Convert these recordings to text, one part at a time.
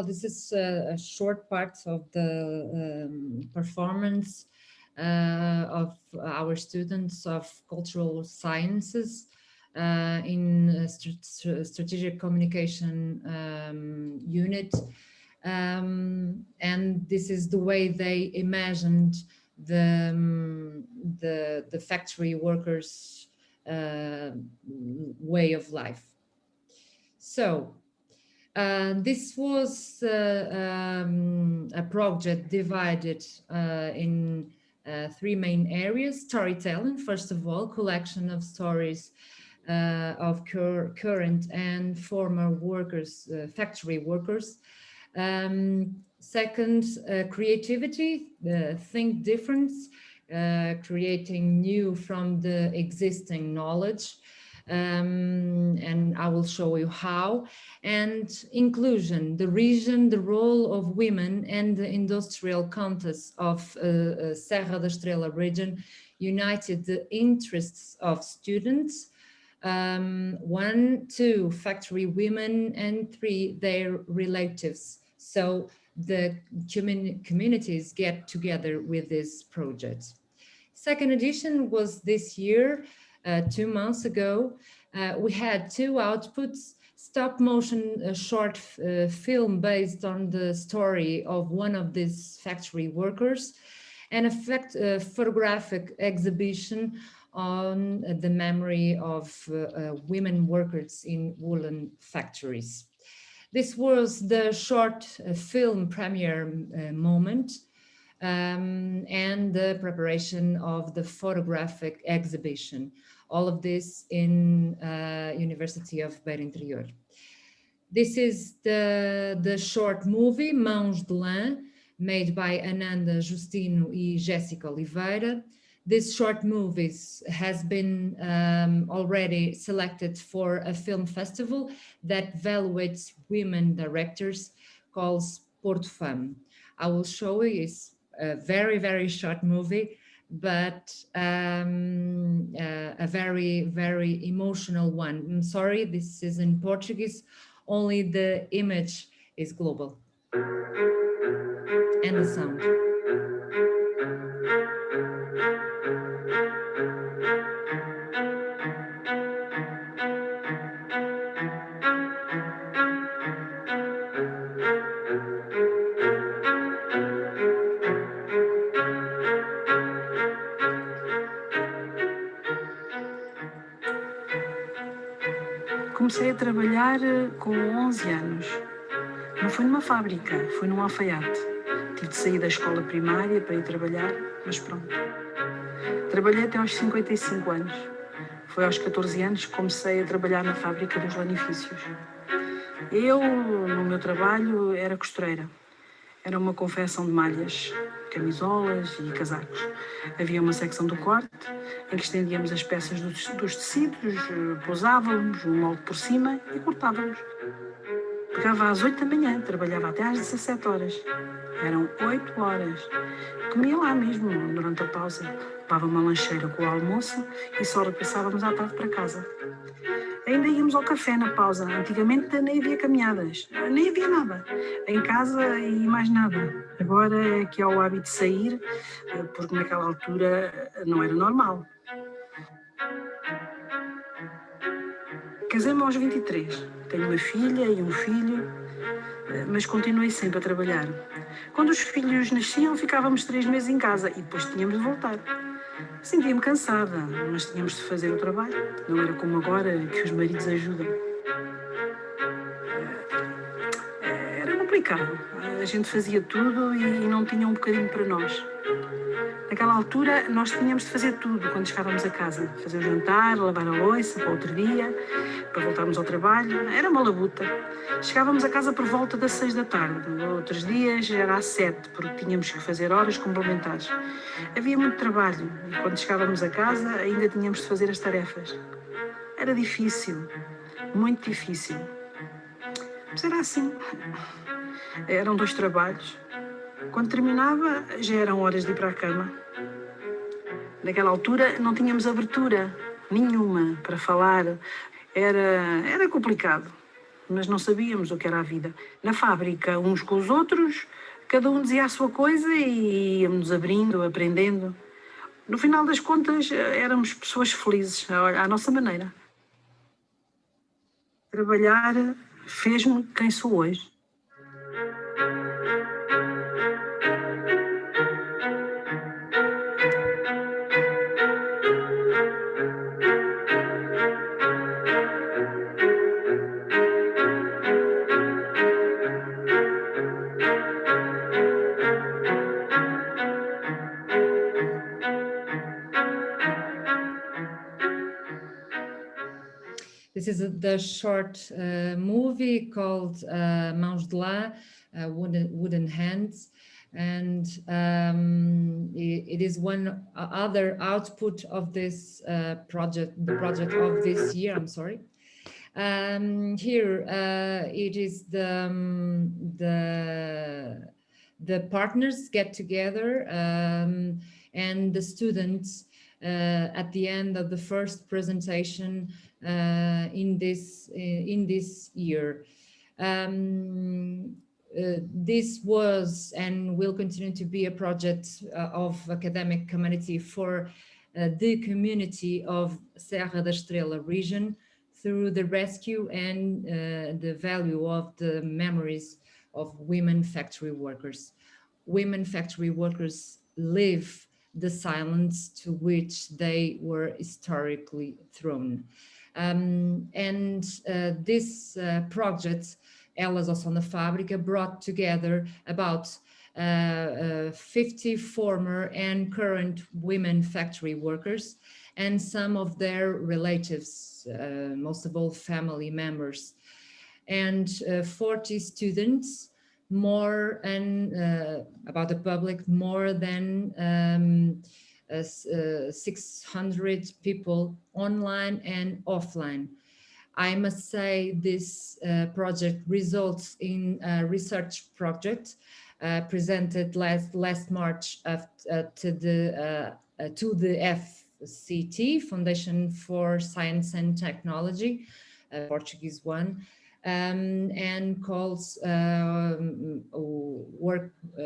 this is a short part of the performance of our students of cultural sciences in strategic communication unit. And this is the way they imagined the factory workers' way of life. So this was a project divided in three main areas: storytelling, first of all, collection of stories of current and former workers, factory workers. Second, creativity, think difference, creating new from the existing knowledge. And I will show you how. And inclusion, the region, the role of women, and the industrial context of Serra da Estrela region united the interests of students. 1, 2, factory women, and 3, their relatives. So the communities get together with this project. Second edition was this year. 2 months ago, we had 2 outputs: stop motion short film based on the story of one of these factory workers, and a photographic exhibition on the memory of women workers in woolen factories. This was the short film premiere moment and the preparation of the photographic exhibition. All of this in University of Beira Interior. This is the short movie, Mãos de Lã, made by Ananda Justino e Jéssica Oliveira. This short movie has been already selected for a film festival that evaluates women directors called Porto Fame. I will show you. It's a very, very short movie, but a very, very emotional one. I'm sorry, this is in Portuguese, only the image is global. And the sound. Comecei a trabalhar com 11 anos. Não foi numa fábrica, foi num alfaiate. Tive de sair da escola primária para ir trabalhar, mas pronto. Trabalhei até aos 55 anos. Foi aos 14 anos que comecei a trabalhar na fábrica dos lanifícios. Eu, no meu trabalho, era costureira. Era uma confecção de malhas, camisolas e casacos. Havia uma secção do corte, em que estendíamos as peças dos tecidos, pousávamos um molde por cima e cortávamos. Pegava às 8 da manhã, trabalhava até às 17 horas. Eram 8 horas. Comia lá mesmo, durante a pausa. Levava uma lancheira com o almoço e só regressávamos à tarde para casa. Ainda íamos ao café na pausa. Antigamente nem havia caminhadas, nem havia nada. Em casa e mais nada. Agora é que há o hábito de sair, porque naquela altura não era normal. Casei-me aos 23. Tenho uma filha e um filho, mas continuei sempre a trabalhar. Quando os filhos nasciam, ficávamos 3 meses em casa e depois tínhamos de voltar. Sentia-me cansada, mas tínhamos de fazer o trabalho. Não era como agora, que os maridos ajudam. Era complicado. A gente fazia tudo e não tinha um bocadinho para nós. Naquela altura, nós tínhamos de fazer tudo quando chegávamos a casa. Fazer o jantar, lavar a louça para outro dia, para voltarmos ao trabalho. Era uma labuta. Chegávamos a casa por volta das 6 da tarde. Outros dias era às 7, porque tínhamos que fazer horas complementares. Havia muito trabalho e quando chegávamos a casa ainda tínhamos de fazer as tarefas. Era difícil, muito difícil. Mas era assim. Eram 2 trabalhos. Quando terminava, já eram horas de ir para a cama. Naquela altura não tínhamos abertura nenhuma para falar. Era complicado. mas não sabíamos o que era a vida. Na fábrica, uns com os outros, cada um dizia a sua coisa e íamos abrindo, aprendendo. No final das contas, éramos pessoas felizes, à nossa maneira. Trabalhar fez-me quem sou hoje. This is the short movie called Mãos de Lá, Wooden Hands, and it is one other output of this project, the project of this year, I'm sorry. Here it is the partners get together and the students at the end of the first presentation in this year. This was and will continue to be a project of academic community for the community of Serra da Estrela region through the rescue and the value of the memories of women factory workers. Women factory workers live the silence to which they were historically thrown. This project, Elas ao Som da Fábrica, brought together about 50 former and current women factory workers and some of their relatives, most of all family members, and 40 students, more and about the public, more than 600 people online and offline. I must say this project results in a research project presented last March to the FCT, Foundation for Science and Technology, Portuguese one, and calls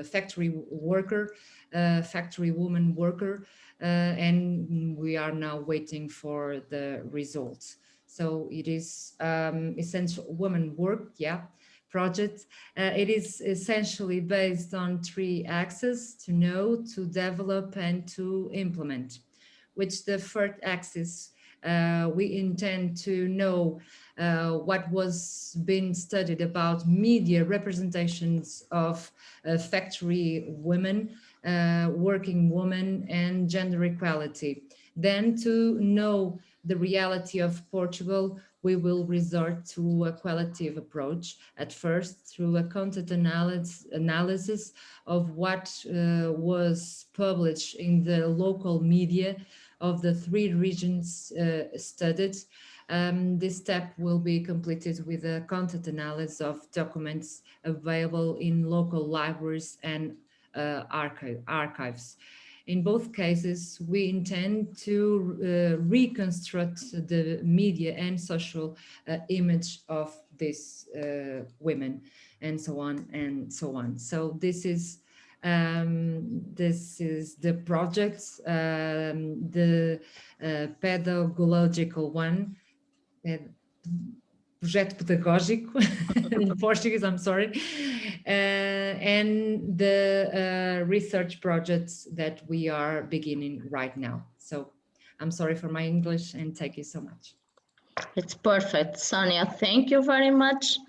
factory worker, factory woman worker, and we are now waiting for the results. So it is essential woman work, yeah, project. It is essentially based on 3 axes: to know, to develop, and to implement. Which the first axis we intend to know what was being studied about media representations of factory women, working women, and gender equality. Then to know the reality of Portugal, we will resort to a qualitative approach at first through a content analysis of what was published in the local media of the 3 regions studied. This step will be completed with a content analysis of documents available in local libraries and archives. In both cases, we intend to reconstruct the media and social image of these women, and so on and so on. So this is the project, the pedagogical one, projeto pedagógico in Portuguese, I'm sorry, and the research projects that we are beginning right now. So I'm sorry for my English, and thank you so much. It's perfect, Sonia. Thank you very much.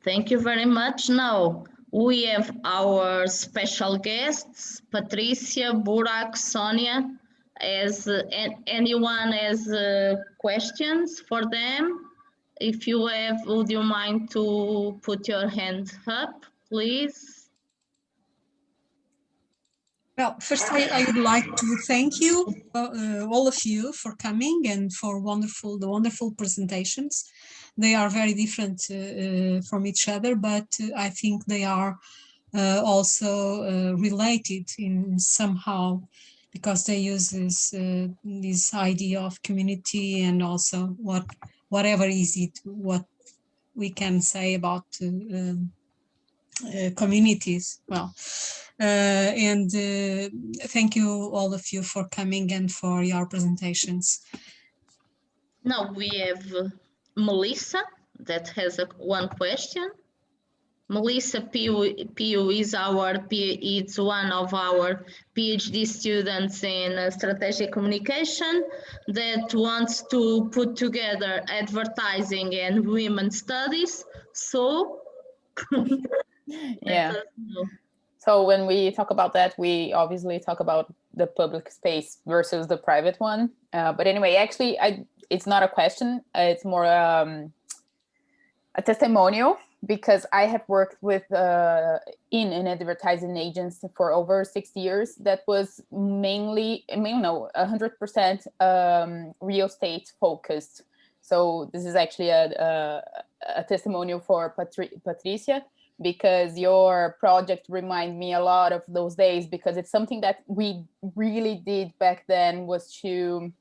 Thank you very much. Now we have our special guests, Patricia, Burak, Sonia. As anyone has questions for them, if you have, would you mind to put your hand up, please? Well, first I would like to thank you, all of you, for coming and for the wonderful presentations. They are very different from each other, but I think they are also related in somehow, because they use this idea of community and also whatever is it, what we can say about communities. Well, and thank you all of you for coming and for your presentations. Now we have Melissa that has one question. Melissa Pio is one of our PhD students in strategic communication that wants to put together advertising and women studies. So, yeah. So when we talk about that, we obviously talk about the public space versus the private one. But anyway, actually, it's not a question. It's more a testimonial, because I have worked with in an advertising agency for over 6 years that was mainly 100% real estate focused. So this is actually a testimonial for Patricia, because your project reminds me a lot of those days, because it's something that we really did back then, was to,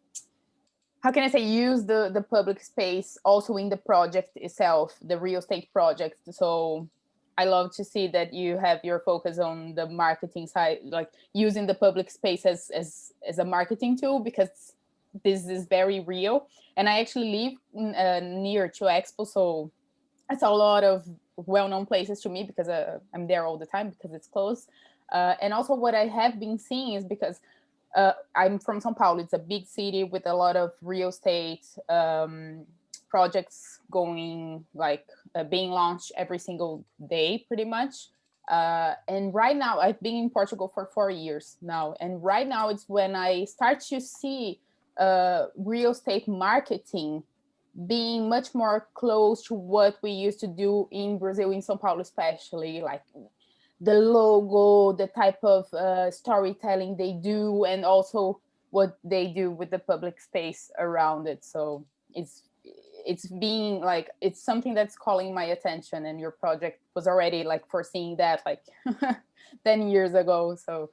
how can I say, use the public space also in the project itself, the real estate project. So I love to see that you have your focus on the marketing side, like using the public space as a marketing tool, because this is very real. And I actually live near to Expo, so it's a lot of well-known places to me, because I'm there all the time because it's close. And also what I have been seeing is, because I'm from São Paulo, it's a big city with a lot of real estate projects going, like being launched every single day pretty much. And right now, I've been in Portugal for 4 years now. And right now it's when I start to see real estate marketing being much more close to what we used to do in Brazil, in São Paulo especially, like the logo, the type of storytelling they do, and also what they do with the public space around it. So it's being like, it's something that's calling my attention, and your project was already like foreseeing that like 10 years ago. So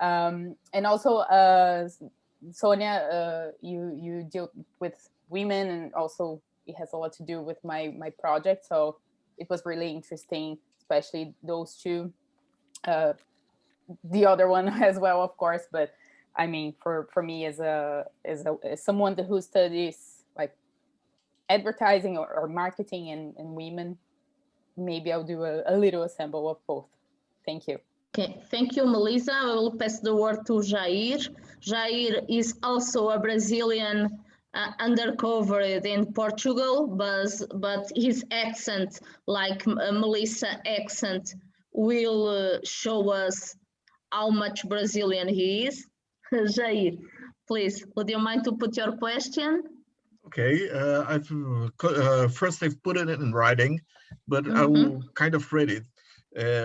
and also Sónia, you deal with women, and also it has a lot to do with my project. So it was really interesting, especially those two. The other one as well, of course, but I mean, for me as someone who studies like advertising or marketing and women, maybe I'll do a little assemble of both. Thank you. Okay, thank you, Melissa. I will pass the word to Jair. Jair is also a Brazilian undercover in Portugal, but his accent, like Melissa accent, will show us how much Brazilian he is. Jair, please, would you mind to put your question? Okay, first I've put it in writing, but I will kind of read it.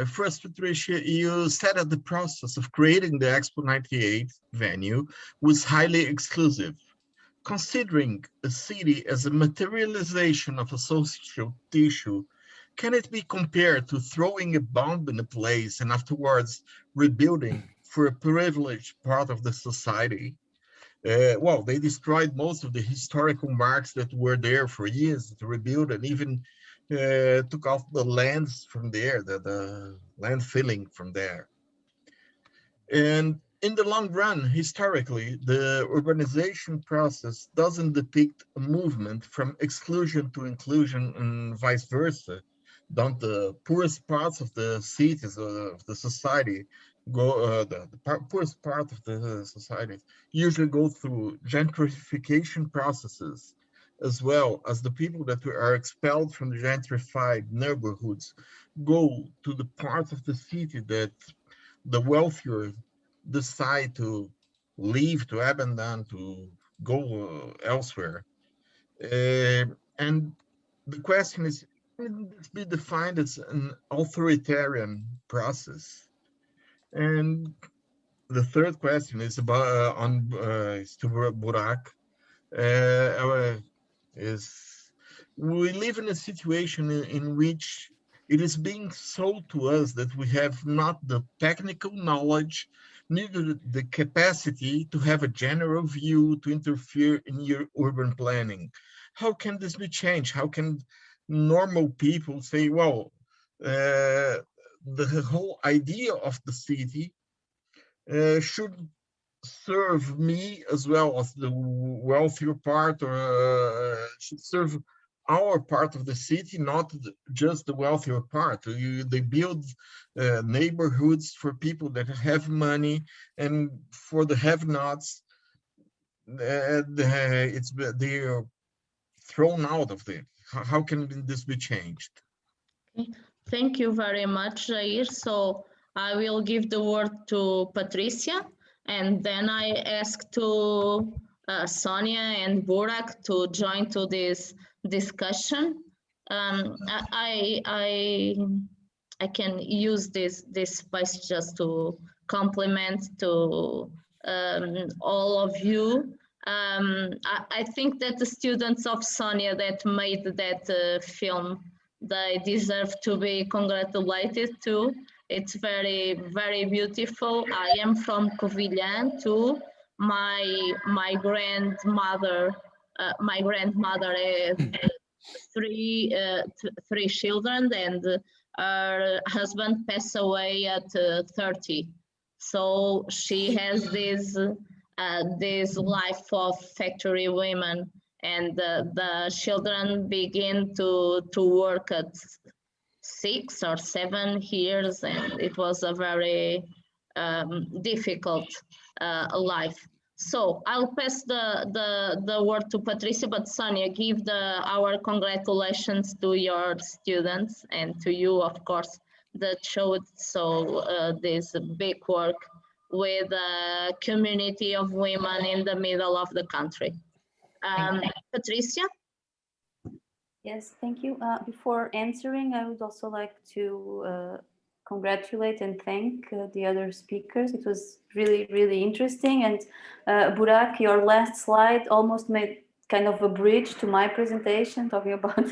First, Patricia, you said that the process of creating the Expo 98 venue was highly exclusive. Considering a city as a materialization of a social tissue, can it be compared to throwing a bomb in a place and afterwards rebuilding for a privileged part of the society? Well, they destroyed most of the historical marks that were there for years to rebuild, and even took off the lands from there, the land filling from there. And in the long run, historically, the urbanization process doesn't depict a movement from exclusion to inclusion and vice versa. Don't the poorest parts of the cities of the society go, the poorest part of the society usually go through gentrification processes, as well as the people that are expelled from the gentrified neighborhoods go to the parts of the city that the wealthier decide to leave, to abandon, to go elsewhere. And the question is, can this be defined as an authoritarian process? And the third question is about is to Burak. Is we live in a situation in which it is being sold to us that we have not the technical knowledge, neither the capacity to have a general view to interfere in your urban planning. How can this be changed? How can normal people say, well, the whole idea of the city should serve me as well as the wealthier part, or should serve our part of the city, not just the wealthier part. They build neighborhoods for people that have money, and for the have-nots, they're thrown out of it. How can this be changed? Okay. Thank you very much, Jair. So I will give the word to Patricia, and then I ask to Sonia and Burak to join to this discussion. I can use this space just to compliment to all of you. I think that the students of Sonia that made that film, they deserve to be congratulated too. It's very, very beautiful. I am from Covilhã too. My grandmother had three children, and her husband passed away at 30. So she has this life of factory women, and the children begin to work at 6 or 7 years, and it was a very difficult life. So I'll pass the word to Patricia, but Sonia, give our congratulations to your students and to you, of course, that showed this big work with a community of women in the middle of the country. Patricia? Yes, thank you. Before answering, I would also like to congratulate and thank the other speakers. It was really, really interesting. And Burak, your last slide almost made kind of a bridge to my presentation, talking about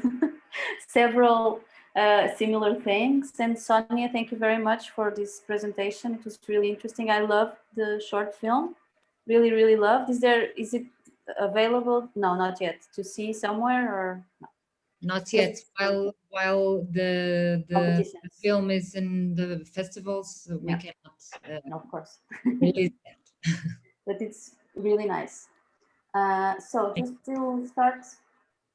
several similar things. And Sonia, thank you very much for this presentation. It was really interesting. I loved the short film. Really, really loved. Is it available? No, not yet. To see somewhere or no? Not yet. While the film is in the festivals, we cannot. No, of course. Release that. But it's really nice. So just to start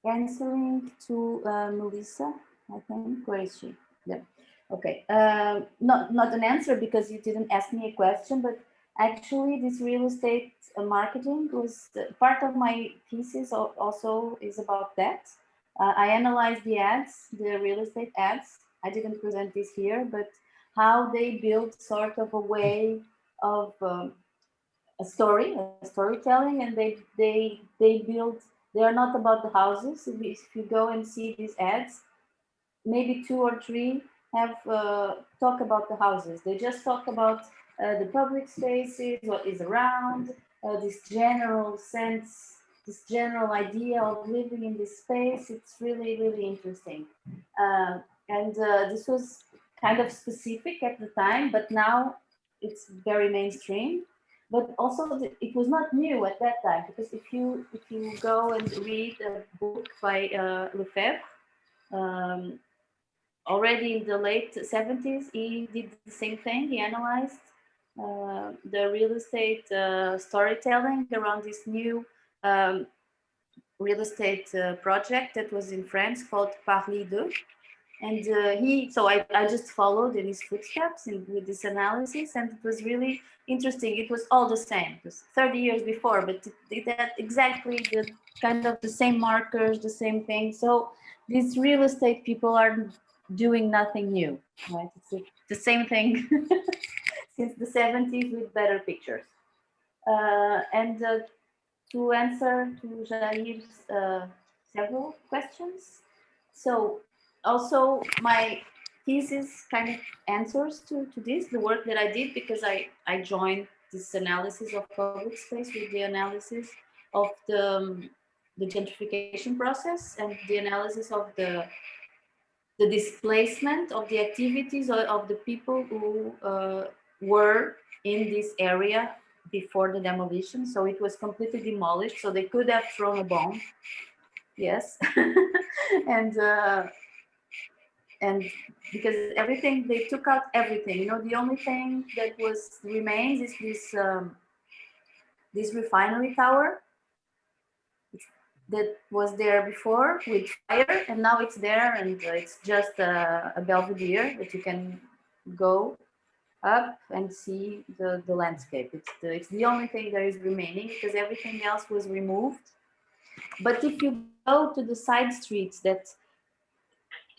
answering to Melissa, I think. Where is she? Yeah. Okay. Not an answer because you didn't ask me a question, but actually this real estate marketing was part of my thesis. Also is about that. I analyzed the ads, the real estate ads. I didn't present this here, but how they build sort of a way of a storytelling, and they build. They are not about the houses. If you go and see these ads, maybe 2 or 3 have talk about the houses. They just talk about the public spaces, what is around, this general sense. This general idea of living in this space. It's really, really interesting. And this was kind of specific at the time, but now it's very mainstream. But also it was not new at that time, because if you go and read a book by Lefebvre, already in the late 70s, he did the same thing. He analyzed the real estate storytelling around this new real estate project that was in France called Paris 2. And so I just followed in his footsteps with this analysis, and it was really interesting. It was all the same. It was 30 years before, but it had exactly the kind of the same markers, the same thing. So these real estate people are doing nothing new, right? It's the same thing since the 70s with better pictures. To answer to Jair's several questions. So also my thesis kind of answers to this, the work that I did, because I joined this analysis of public space with the analysis of the gentrification process and the analysis of the displacement of the activities of the people who were in this area before the demolition. So it was completely demolished. So they could have thrown a bomb yes. and because everything, they took out everything, you know, the only thing that remains is this refinery tower that was there before with fire, and now it's there, and it's just a belvedere that you can go up and see the landscape. It's the only thing that is remaining, because everything else was removed. But if you go to the side streets,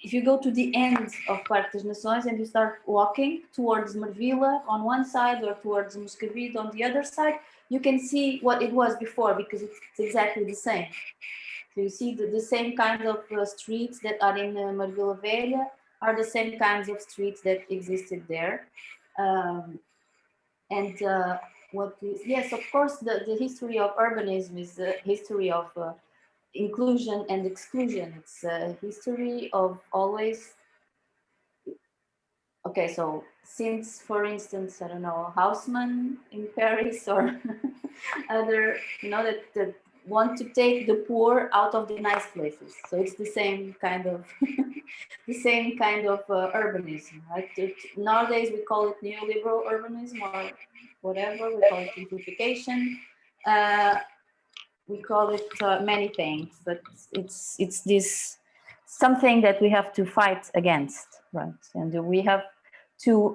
if you go to the end of Parque das Nações and you start walking towards Marvila on one side or towards Moscavide on the other side, you can see what it was before, because it's exactly the same. So you see the same kind of streets that are in Marvila Velha are the same kinds of streets that existed there. Yes, of course, the history of urbanism is the history of inclusion and exclusion. It's a history of always. Okay, so since, for instance, I don't know, Haussmann in Paris or other, you know, that want to take the poor out of the nice places. So it's the same kind of urbanism, right? Nowadays we call it neoliberal urbanism or whatever. We call it gentrification. We call it many things, but it's this something that we have to fight against, right? And we have to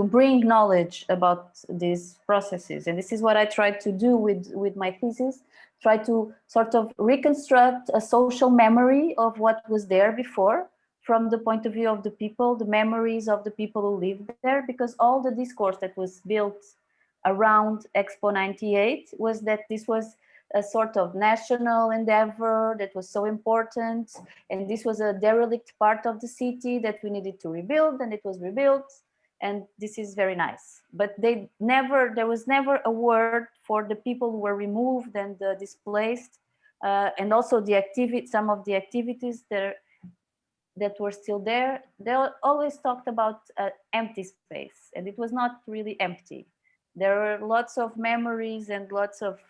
bring knowledge about these processes, and this is what I tried to do with my thesis. Try to sort of reconstruct a social memory of what was there before, from the point of view of the people, the memories of the people who lived there, because all the discourse that was built around Expo 98 was that this was a sort of national endeavor that was so important, and this was a derelict part of the city that we needed to rebuild, and it was rebuilt, and this is very nice. But there was never a word for the people who were removed and displaced, and also some of the activities that were still there. They always talked about empty space, and it was not really empty. There were lots of memories and lots of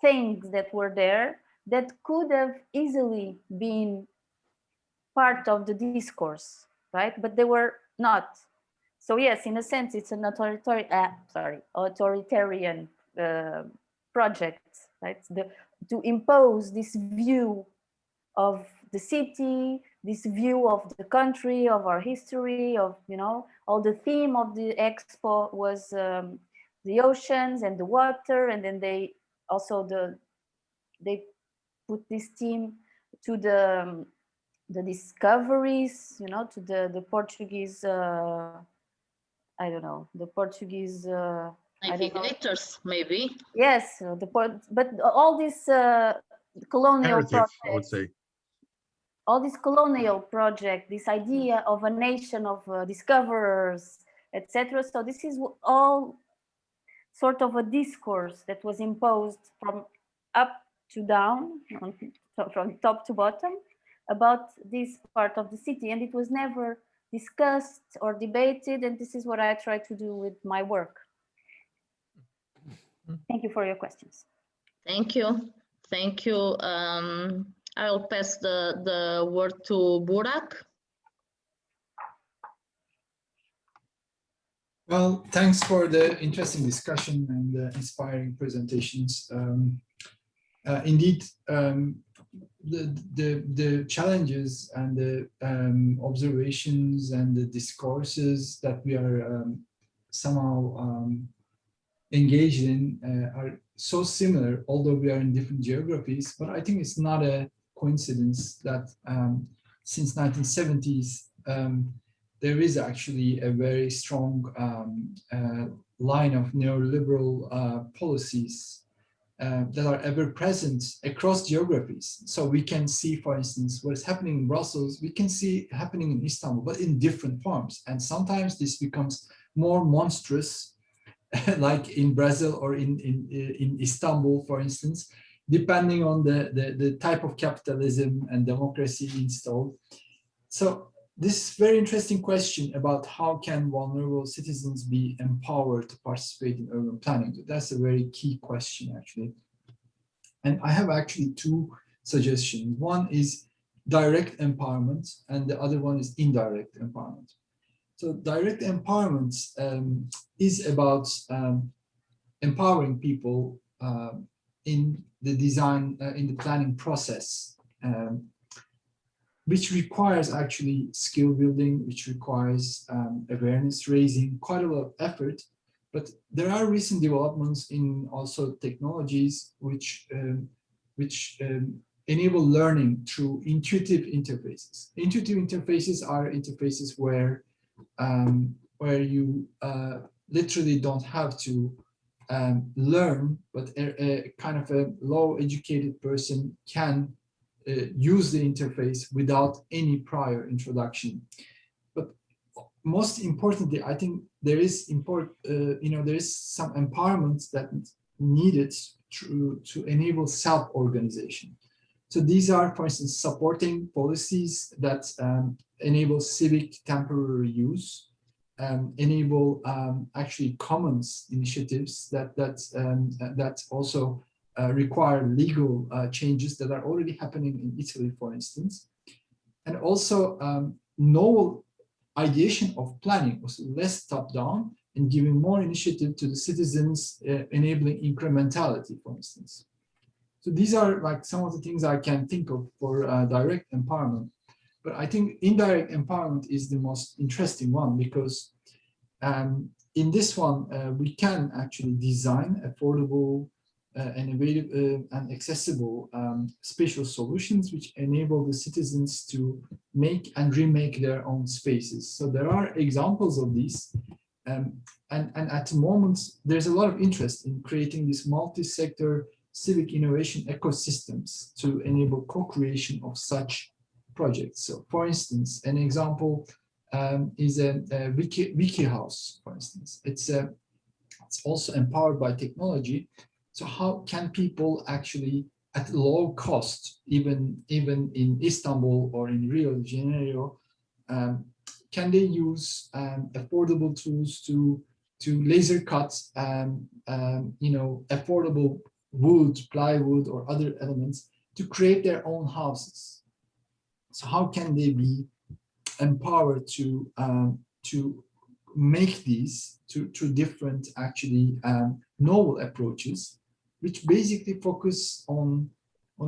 things that were there that could have easily been part of the discourse, right? But they were not. So yes, in a sense, it's an authoritarian project, right? To impose this view of the city, this view of the country, of our history, of, you know, all the theme of the expo was the oceans and the water, and then they put this theme to the discoveries, you know, to the Portuguese, I don't know, the Portuguese navigators, maybe. Yes, but all these colonial projects, I would say. All this colonial project, this idea of a nation of discoverers, etc. So this is all sort of a discourse that was imposed from up to down, from top to bottom, about this part of the city, and it was never discussed or debated, and this is what I try to do with my work. Thank you for your questions. Thank you. Thank you. I'll pass the word to Burak. Well, thanks for the interesting discussion and the inspiring presentations. Indeed, the challenges and the observations and the discourses that we are somehow engaged in are so similar, although we are in different geographies. But I think it's not a coincidence that since 1970s, there is actually a very strong line of neoliberal policies that are ever present across geographies. So we can see, for instance, what is happening in Brussels, we can see happening in Istanbul, but in different forms. And sometimes this becomes more monstrous, like in Brazil or in Istanbul, for instance, depending on the type of capitalism and democracy installed. So this very interesting question about how can vulnerable citizens be empowered to participate in urban planning. That's a very key question, actually. And I have actually two suggestions. One is direct empowerment, and the other one is indirect empowerment. So direct empowerment is about empowering people in the design, in the planning process, which requires actually skill building, which requires awareness raising, quite a lot of effort. But there are recent developments in also technologies which enable learning through intuitive interfaces. Intuitive interfaces are interfaces where you literally don't have to learn, but a kind of a low educated person can use the interface without any prior introduction. But most importantly, I think there is there is some empowerment that needed to enable self-organization. So these are, for instance, supporting policies that enable civic temporary use, enable actually commons initiatives that also require legal changes that are already happening in Italy, for instance, and also novel ideation of planning was less top-down and giving more initiative to the citizens, enabling incrementality, for instance. So these are like some of the things I can think of for direct empowerment. But I think indirect empowerment is the most interesting one, because in this one, we can actually design affordable and accessible spatial solutions which enable the citizens to make and remake their own spaces. So there are examples of these. And at the moment, there's a lot of interest in creating this multi-sector civic innovation ecosystems to enable co-creation of such projects. So for instance, an example is a wiki house, for instance. It's also empowered by technology. So how can people actually at low cost, even in Istanbul or in Rio de Janeiro, can they use affordable tools to laser cut affordable wood, plywood, or other elements to create their own houses? So how can they be empowered to make these to different actually novel approaches, which basically focus on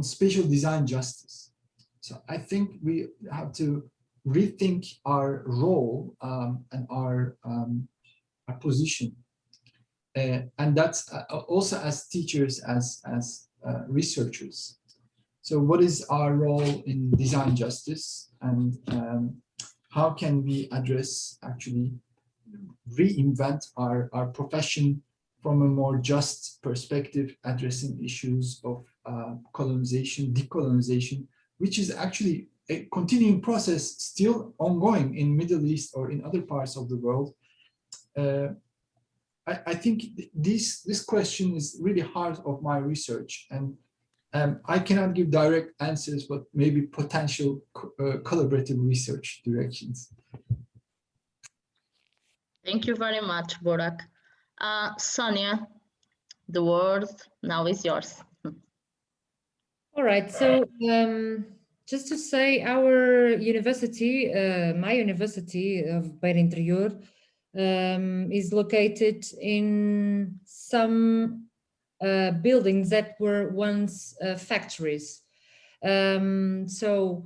spatial design justice? So I think we have to rethink our role and our position, and that's also as teachers, as researchers. So what is our role in design justice, and how can we address, actually reinvent our profession from a more just perspective, addressing issues of colonization, decolonization, which is actually a continuing process still ongoing in Middle East or in other parts of the world. I think this question is really heart of my research, and I cannot give direct answers, but maybe potential collaborative research directions. Thank you very much, Burak. Sónia, the word now is yours. All right, so just to say, our university, my university of Beira Interior, is located in some buildings that were once factories. The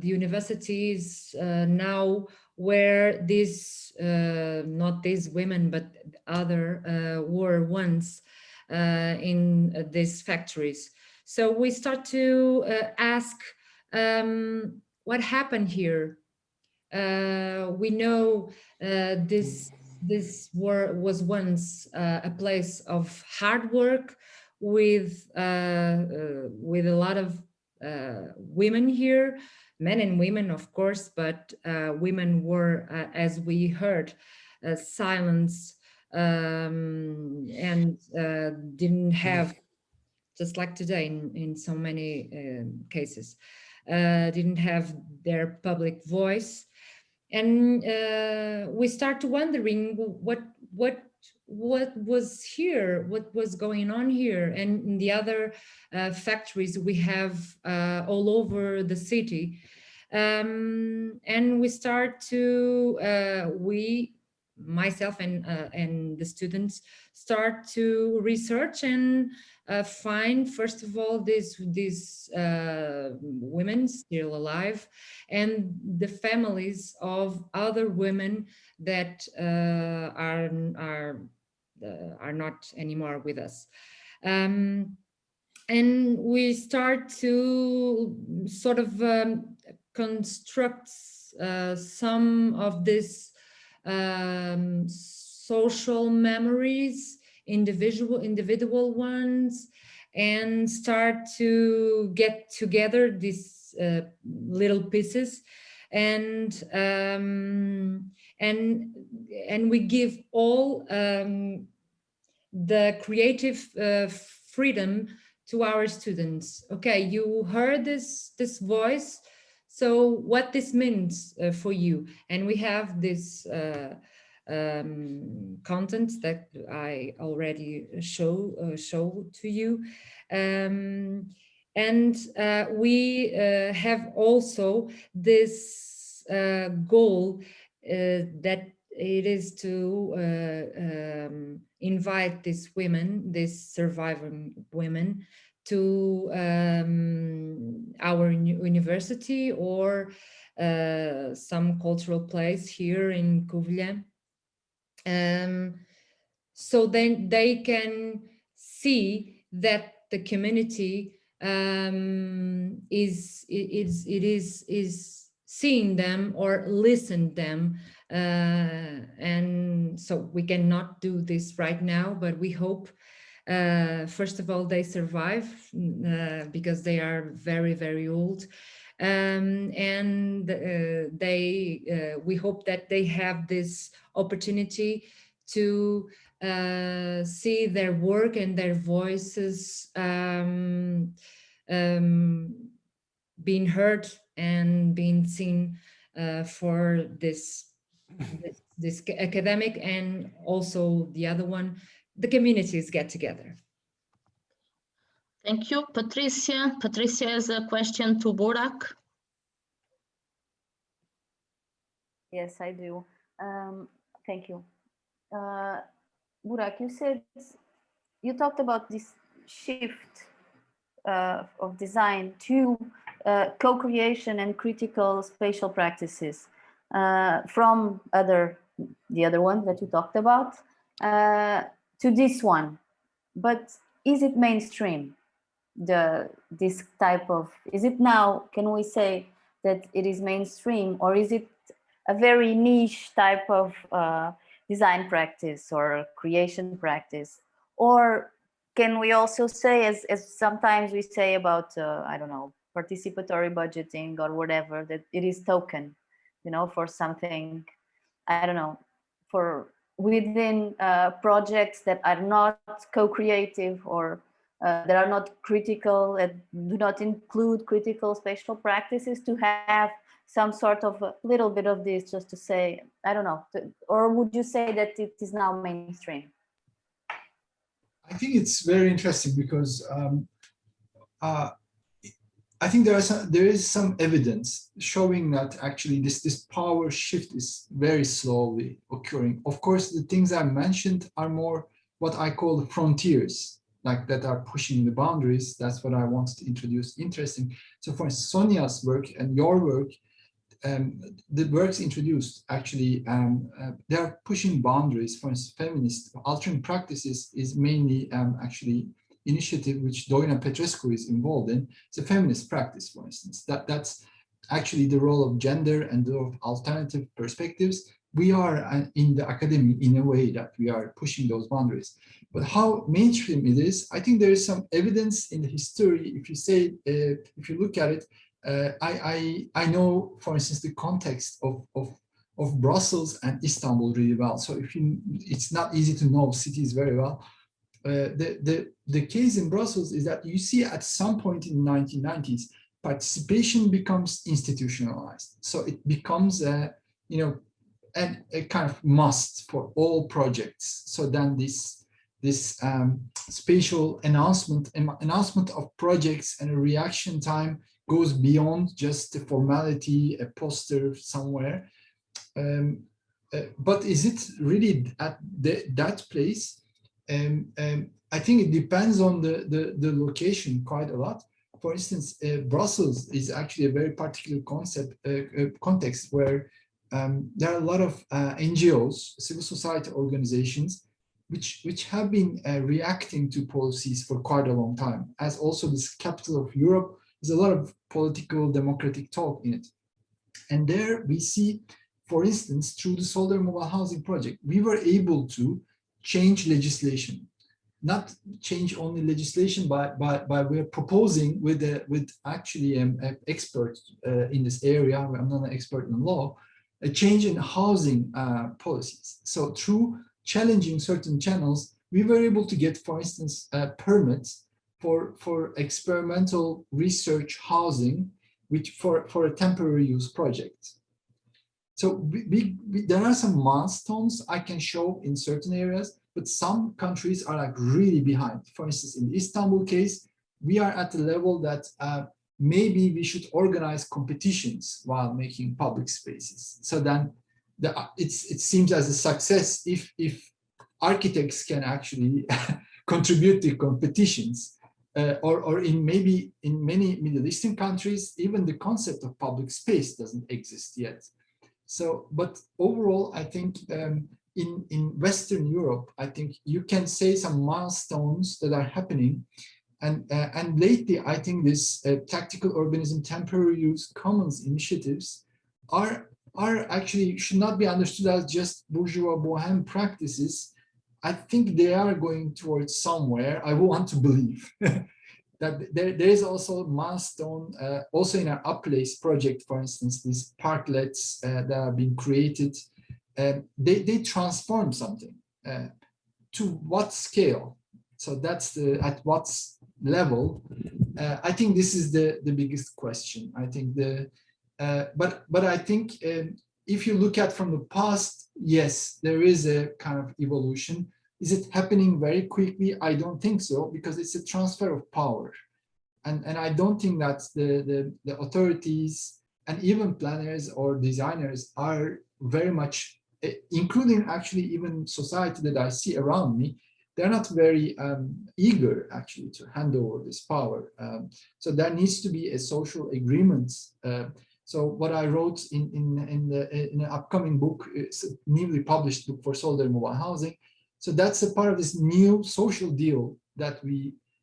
university is now where these, not these women, but other were once in these factories. So we start to ask what happened here. We know this was once a place of hard work with a lot of women here, men and women, of course, but women were, as we heard, silenced and didn't have, just like today in so many cases, didn't have their public voice. And we start wondering what what was here, what was going on here, and in the other factories we have all over the city. And we start to, myself and the students start to research and find, first of all, these women still alive and the families of other women that are not anymore with us. And we start to sort of construct some of these social memories, individual ones, and start to get together these little pieces, and we give all the creative freedom to our students. Okay, you heard this voice, so what this means for you, and we have this content that I already show to you, and we have also this goal that it is to invite these women, these surviving women, to our university or some cultural place here in Covilhã. So then they can see that the community is seeing them or listen them, and so we cannot do this right now, but we hope first of all they survive because they are very, very old, and we hope that they have this opportunity to see their work and their voices being heard and being seen for this academic, and also the other one, the communities get together. Thank you, Patricia. Patricia has a question to Burak. Yes, I do. Thank you. Burak, you talked about this shift of design to co-creation and critical spatial practices from the other one that you talked about to this one. But is it mainstream? This type of, is it now, can we say that it is mainstream, or is it a very niche type of design practice or creation practice? Or can we also say, as sometimes we say about, I don't know, participatory budgeting or whatever, that it is token, you know, for something, I don't know, for within projects that are not co-creative or that are not critical, that do not include critical spatial practices, to have some sort of a little bit of this, just to say, I don't know, or would you say that it is now mainstream? I think it's very interesting because I think there is some evidence showing that actually this power shift is very slowly occurring. Of course, the things I mentioned are more what I call the frontiers, like that are pushing the boundaries. That's what I wanted to introduce. Interesting. So for Sonia's work and your work, the works introduced actually, they are pushing boundaries. For instance, feminist altering practices is mainly actually initiative which Doina Petrescu is involved in. It's a feminist practice, for instance. That's actually the role of gender and the alternative perspectives. We are in the academy in a way that we are pushing those boundaries. But how mainstream it is, I think there is some evidence in the history. If you say, if you look at it, I know, for instance, the context of Brussels and Istanbul really well. So it's not easy to know cities very well. The case in Brussels is that you see at some point in the 1990s, participation becomes institutionalized. So it becomes a kind of must for all projects. So then this spatial announcement of projects and a reaction time goes beyond just a formality, a poster somewhere. But is it really at that place? I think it depends on the location quite a lot. For instance, Brussels is actually a very particular context where there are a lot of NGOs, civil society organizations, which have been reacting to policies for quite a long time. As also this capital of Europe, there's a lot of political democratic talk in it. And there we see, for instance, through the Solidar Mobile Housing Project, we were able to change legislation. Not change only legislation, but we're proposing with actually an expert in this area. I'm not an expert in law. A change in housing policies. So through challenging certain channels, we were able to get, for instance, permits for experimental research housing, which for a temporary use project. So there are some milestones I can show in certain areas, but some countries are like really behind. For instance, in the Istanbul case, we are at the level that maybe we should organize competitions while making public spaces. So then it seems as a success if architects can actually contribute to competitions. Or maybe in many Middle Eastern countries, even the concept of public space doesn't exist yet. So, but overall, I think in Western Europe, I think you can say some milestones that are happening. And lately, I think this tactical urbanism, temporary use, commons initiatives are actually should not be understood as just bourgeois bohem practices. I think they are going towards somewhere. I want to believe that there is also a milestone, also in our Upplace project, for instance, these parklets that are being created, they transform something. To what scale? So that's at what level? I think this is the biggest question. I think but I think if you look at from the past, yes, there is a kind of evolution. Is it happening very quickly? I don't think so, because it's a transfer of power. And I don't think that the authorities and even planners or designers are very much, including actually even society that I see around me, they're not very eager actually to hand over this power. So there needs to be a social agreement. So what I wrote in an upcoming book, it's a newly published book for Solidar Mobile Housing. So that's a part of this new social deal that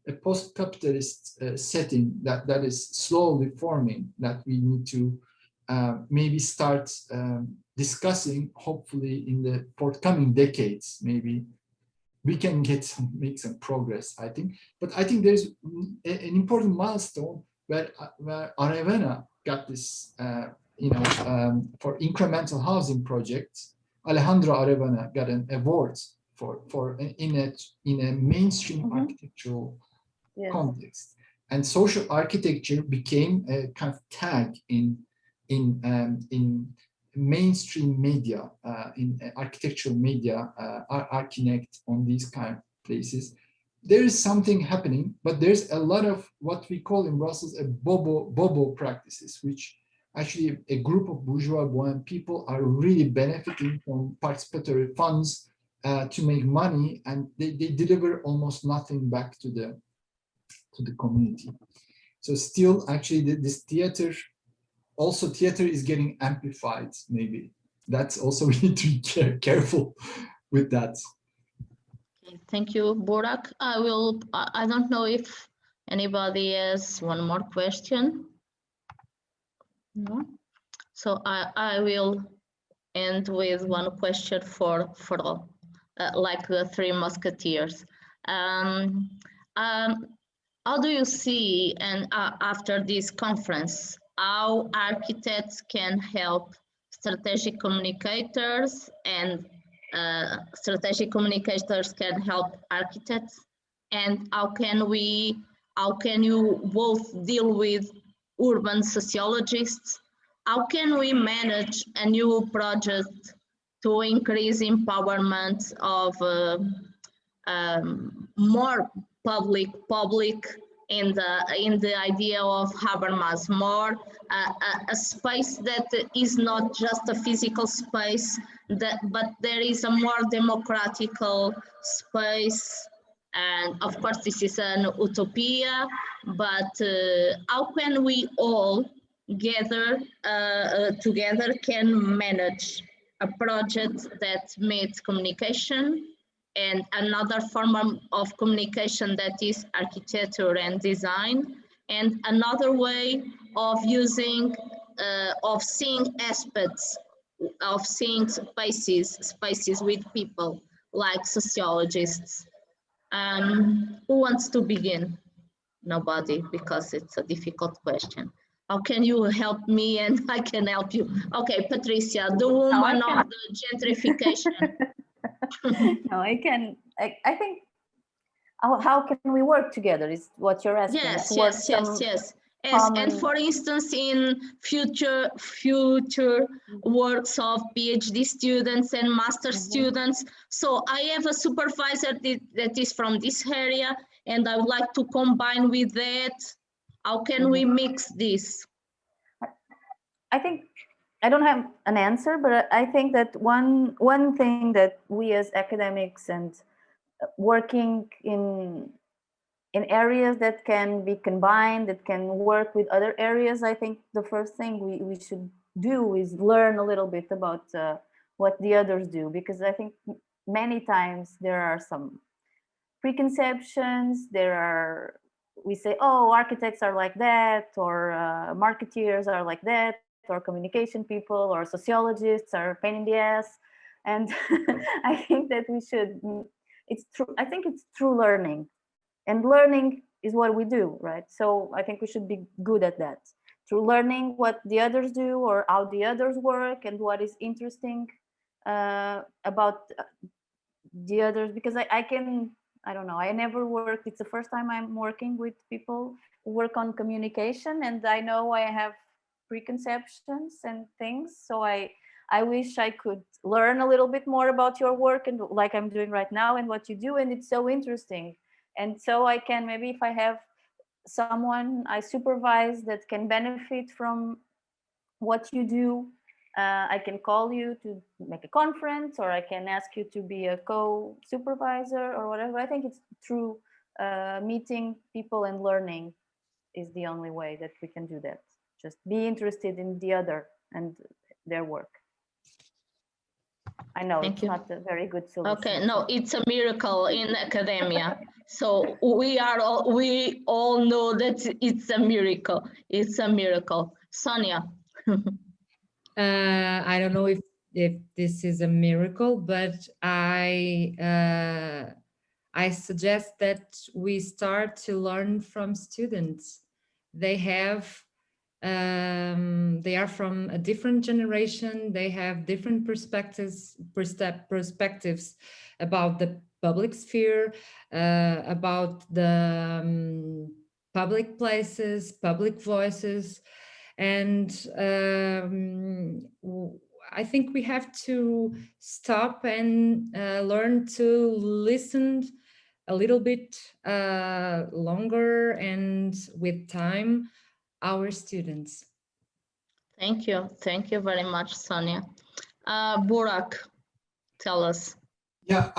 a post-capitalist setting that is slowly forming, that we need to maybe start discussing. Hopefully in the forthcoming decades, maybe we can make some progress, I think. But I think there's an important milestone where Arevena got this, for incremental housing projects. Alejandro Arevena got an award in a mainstream architectural context, and social architecture became a kind of tag in mainstream media, in architectural media, Archinect, on these kind of places. There is something happening, but there's a lot of what we call in Brussels a bobo practices, which actually a group of bourgeois bohem people are really benefiting from participatory funds to make money, and they deliver almost nothing back to the community. So still, actually, this theater is getting amplified. Maybe that's also, we need to be careful with that. Okay, thank you, Burak. I don't know if anybody has one more question. No. So I will end with one question for all, like the Three Musketeers. How do you see, and after this conference, how architects can help strategic communicators, and strategic communicators can help architects, and how can you both deal with urban sociologists? How can we manage a new project to increase empowerment of more public in the idea of Habermas, more a space that is not just a physical space, but there is a more democratical space. And of course, this is an utopia, but how can we all gather together can manage a project that meets communication and another form of communication that is architecture and design, and another way of using, of seeing aspects, of seeing spaces with people like sociologists. Who wants to begin? Nobody, because it's a difficult question. How can you help me and I can help you? Okay, Patricia, the woman of the gentrification. No, I can. I think how can we work together is what you're asking. Yes. And for instance, in future works of PhD students and master students. So I have a supervisor that is from this area, and I would like to combine with that. How can we mix this? I think I don't have an answer, but I think that one thing that we as academics and working in areas that can be combined, that can work with other areas, I think the first thing we should do is learn a little bit about what the others do, because I think many times there are some preconceptions. We say, oh, architects are like that, or marketeers are like that, or communication people or sociologists are a pain in the ass. And I think that I think it's true learning, and learning is what we do, right? So I think we should be good at that, through learning what the others do or how the others work and what is interesting about the others, because I don't know, I never worked, it's the first time I'm working with people who work on communication, and I know I have preconceptions and things. So I wish I could learn a little bit more about your work, and like I'm doing right now, and what you do, and it's so interesting. And so I can, maybe if I have someone I supervise that can benefit from what you do, I can call you to make a conference, or I can ask you to be a co-supervisor or whatever. I think it's through meeting people and learning is the only way that we can do that. Just be interested in the other and their work. I know it's not a very good solution. Okay, no, it's a miracle in academia. So we all know that it's a miracle. It's a miracle. Sonia. I don't know if this is a miracle, but I suggest that we start to learn from students. They are from a different generation. They have different perspectives about the public sphere, about the public places, public voices. And I think we have to stop and learn to listen a little bit longer and with time our students. Thank you very much, Sonia. Burak, tell us. Yeah,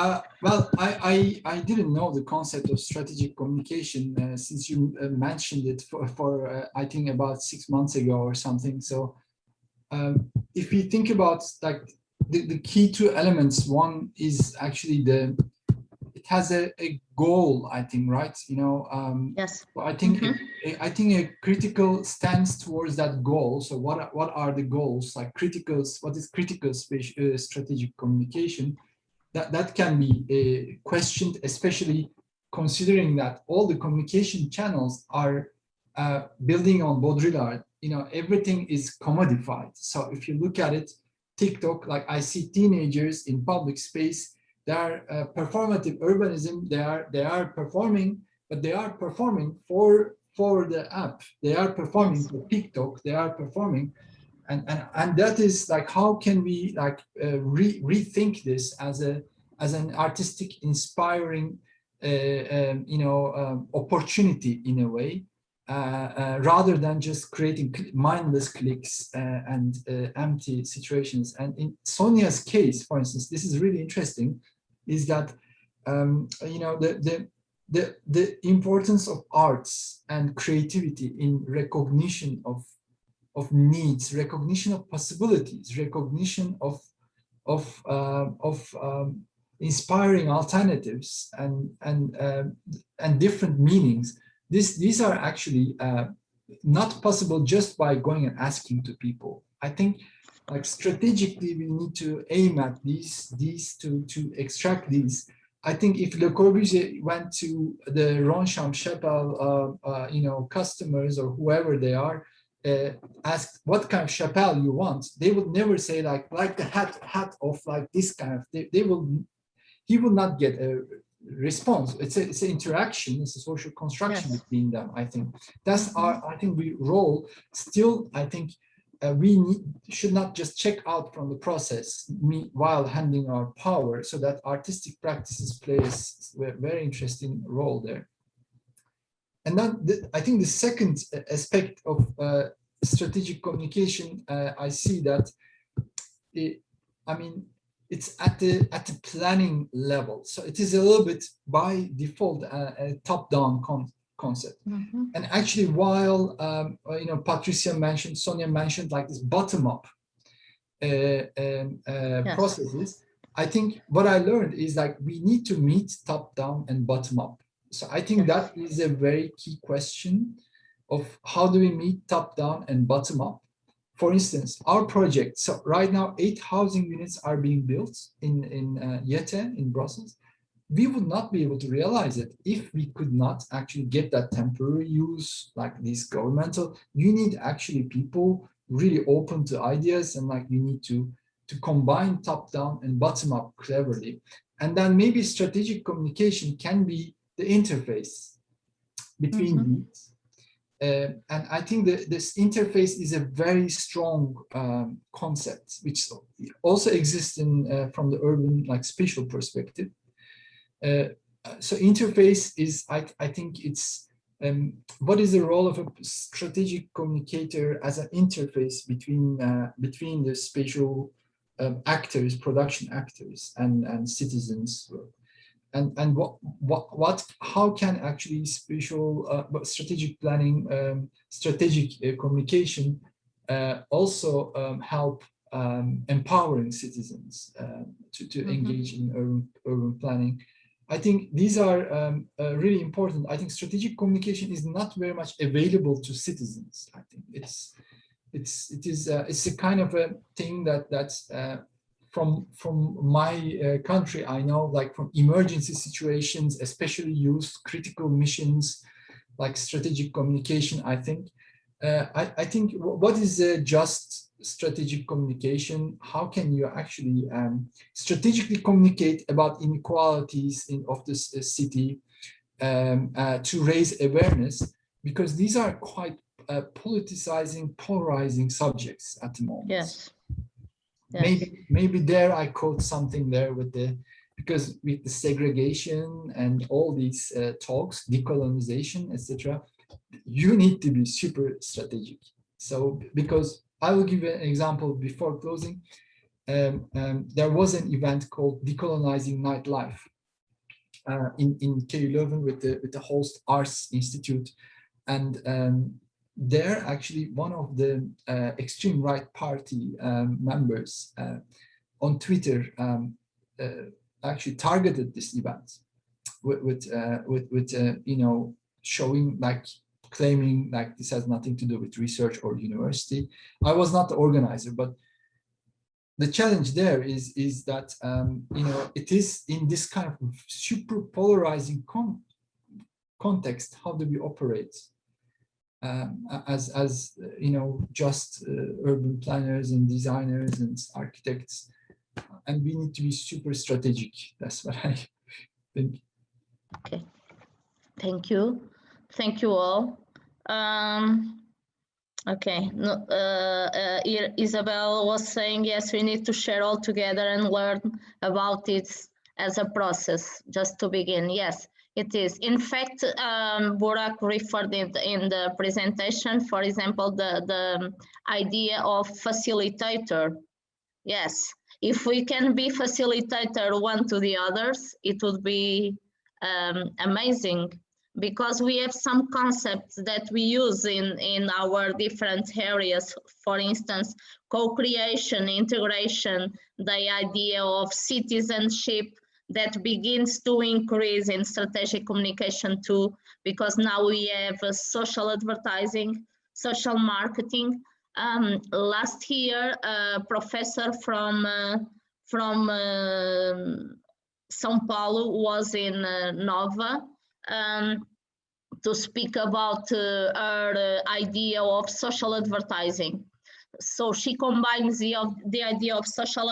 well, I didn't know the concept of strategic communication since you mentioned it for I think about 6 months ago or something. So if we think about like the key two elements, one is actually it has a goal, I think, right? You know, yes. I think I think a critical stance towards that goal. So what are the goals? Like what is critical strategic communication? That can be questioned, especially considering that all the communication channels are building on Baudrillard. You know, everything is commodified. So if you look at it, TikTok, like I see teenagers in public space, they are performative urbanism. They are performing, but they are performing for the app. They are performing for TikTok. They are performing, and that is like, how can we like rethink this as an artistic, inspiring, opportunity in a way, rather than just creating mindless clicks and empty situations. And in Sonia's case, for instance, this is really interesting, is that the importance of arts and creativity in recognition of needs, recognition of possibilities, recognition of inspiring alternatives and different meanings. These are actually not possible just by going and asking to people. I think, like, strategically we need to aim at these to extract these. I think if Le Corbusier went to the Ronchamp chapelle, customers or whoever they are, asked what kind of chapelle you want, they would never say like the hat of like this kind of. He will not get a response. It's an interaction. It's a social construction between them. I think that's our. I think we role still. I think should not just check out from the process while handing our power. So that artistic practices play a very interesting role there. And then I think the second aspect of strategic communication, I see that it's at the planning level. So it is a little bit by default a top-down concept. And actually, while Patricia mentioned, Sonia mentioned like this bottom-up processes, I think what I learned is like we need to meet top-down and bottom-up. So I think that is a very key question of how do we meet top-down and bottom-up. For instance, our project, so right now 8 housing units are being built in Yete in Brussels. We would not be able to realize it if we could not actually get that temporary use, like these governmental. You need actually people really open to ideas, and like you need to combine top-down and bottom-up cleverly. And then maybe strategic communication can be the interface between these. And I think that this interface is a very strong concept, which also exists in from the urban like spatial perspective. So interface is, I think it's what is the role of a strategic communicator as an interface between the spatial actors, production actors, and citizens. And how can actually spatial strategic planning, strategic communication also help empowering citizens to engage in urban planning? I think these are really important. I think strategic communication is not very much available to citizens. I think it's a kind of a thing that's from my country, I know, like from emergency situations, especially use critical missions, like strategic communication. I think what is just strategic communication? How can you actually strategically communicate about inequalities of this city to raise awareness? Because these are quite politicizing, polarizing subjects at the moment. Yes. Maybe there I quote something there because with the segregation and all these talks, decolonization, etc., you need to be super strategic. So because I will give you an example before closing. There was an event called Decolonizing Nightlife in KU Leuven with the host Arts Institute, and there actually one of the extreme right party members on Twitter actually targeted this event with showing, like, claiming like this has nothing to do with research or university. I was not the organizer, but the challenge there is that it is in this kind of super polarizing context. How do we operate as just urban planners and designers and architects? And we need to be super strategic. That's what I think. Okay, thank you all. Okay, no, Isabel was saying, yes, we need to share all together and learn about it as a process, just to begin. Yes, it is. In fact, Burak referred it in the presentation, for example, the idea of facilitator. Yes, if we can be facilitator one to the others, it would be amazing, because we have some concepts that we use in our different areas. For instance, co-creation, integration, the idea of citizenship that begins to increase in strategic communication too, because now we have social advertising, social marketing. Last year, a professor from São Paulo was in Nova to speak about her idea of social advertising. So she combines the idea of social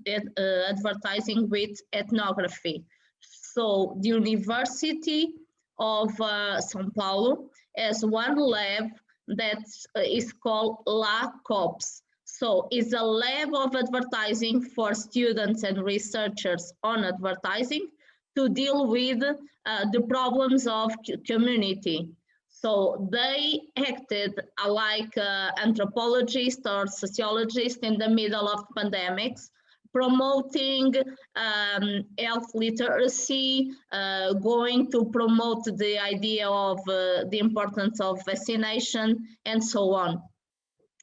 advertising with ethnography. So the University of São Paulo has one lab that is called La COPS. So it's a lab of advertising for students and researchers on advertising to deal with the problems of community. So they acted like anthropologists or sociologists in the middle of pandemics, promoting health literacy, going to promote the idea of the importance of vaccination, and so on.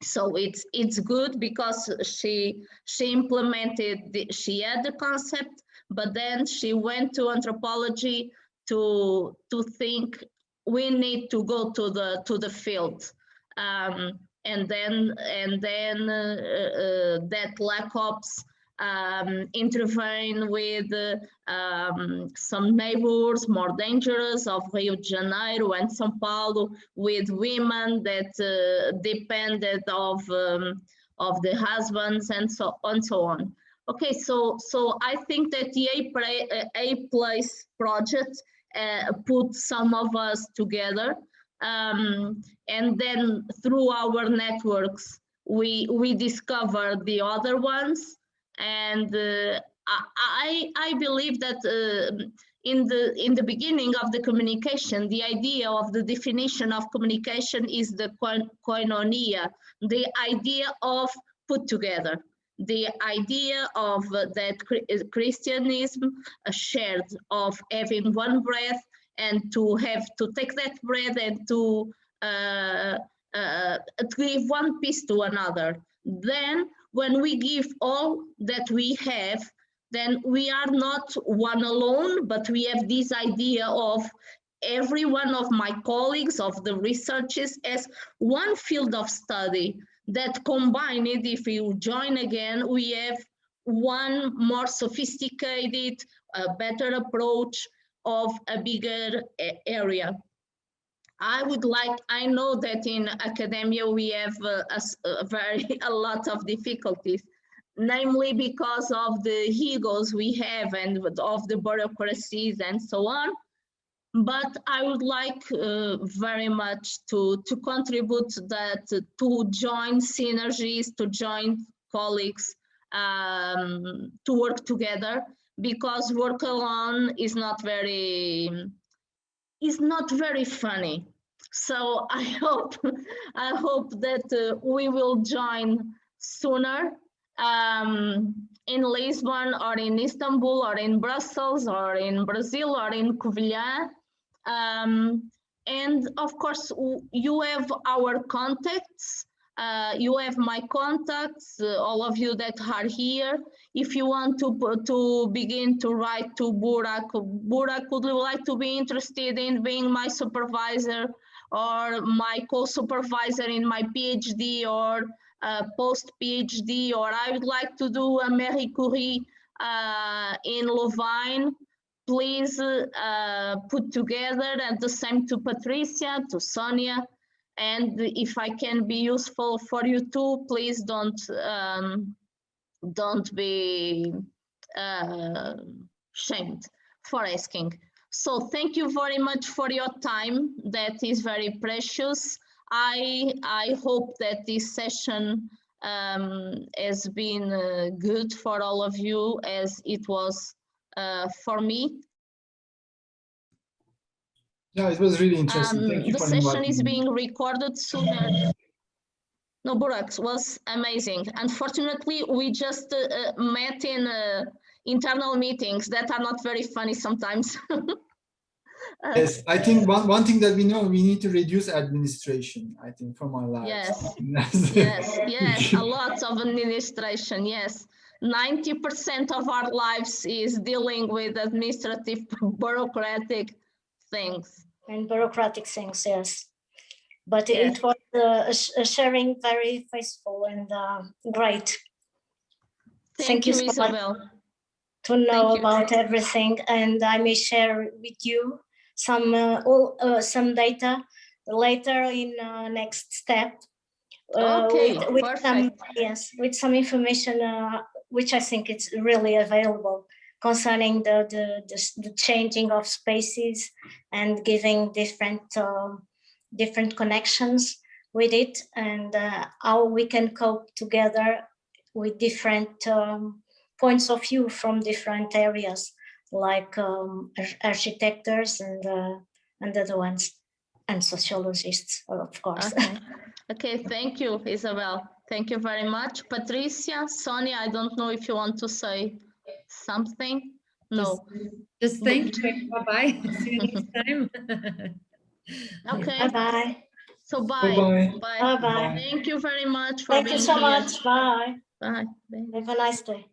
So it's good because she implemented, she had the concept, but then she went to anthropology to think we need to go to the field, and then that lack ops intervene with some neighbors more dangerous of Rio de Janeiro and São Paulo, with women that depended of the husbands and so on. Okay, so I think that the A Place project put some of us together, and then through our networks we discovered the other ones. And I believe that in the beginning of the communication, the idea of the definition of communication is the koinonia, the idea of put together, the idea of that Christianism shared, of having one breath and to take that breath and to give one piece to another. Then when we give all that we have, then we are not one alone, but we have this idea of every one of my colleagues, of the researchers, as one field of study that combined, if you join again, we have one more sophisticated, better approach of a bigger area. I know that in academia we have a lot of difficulties, namely because of the egos we have and of the bureaucracies and so on. But I would like very much to contribute that, to join synergies, to join colleagues, to work together, because work alone is not very funny. So I hope that we will join sooner in Lisbon or in Istanbul or in Brussels or in Brazil or in Covilhã. And of course, you have our contacts. You have my contacts, all of you that are here. If you want to begin to write to Burak, would you like to be interested in being my supervisor or my co-supervisor in my PhD or post-PhD, or I would like to do a Marie Curie in Louvain, please put together, and the same to Patricia, to Sónia. And if I can be useful for you too, please don't be shamed for asking. So thank you very much for your time. That is very precious. I hope that this session has been good for all of you, as it was for me. Yeah, it was really interesting. Thank you The for session inviting is me. being recorded sooner. No, Burak was amazing. Unfortunately, we just met in internal meetings that are not very funny sometimes. Yes, I think one thing that we know, we need to reduce administration, I think, from our lives. Yes, a lot of administration, yes. 90% of our lives is dealing with administrative, bureaucratic things. And bureaucratic things, yes. But it was a sharing very faithful and great. Thank you, so Isabel. much to know about everything, and I may share with you some data later in next step. With some information which I think it's really available concerning the changing of spaces and giving different connections with it, and how we can cope together with different points of view from different areas, like architects and other ones, and sociologists, of course. Okay, thank you, Isabel. Thank you very much. Patricia, Sonia, I don't know if you want to say something. No. Just thank you. Bye-bye. See you next time. Okay. Bye-bye. So bye. Bye-bye. Thank you very much for being here. Thank you so much. Bye. Bye. Have a nice day.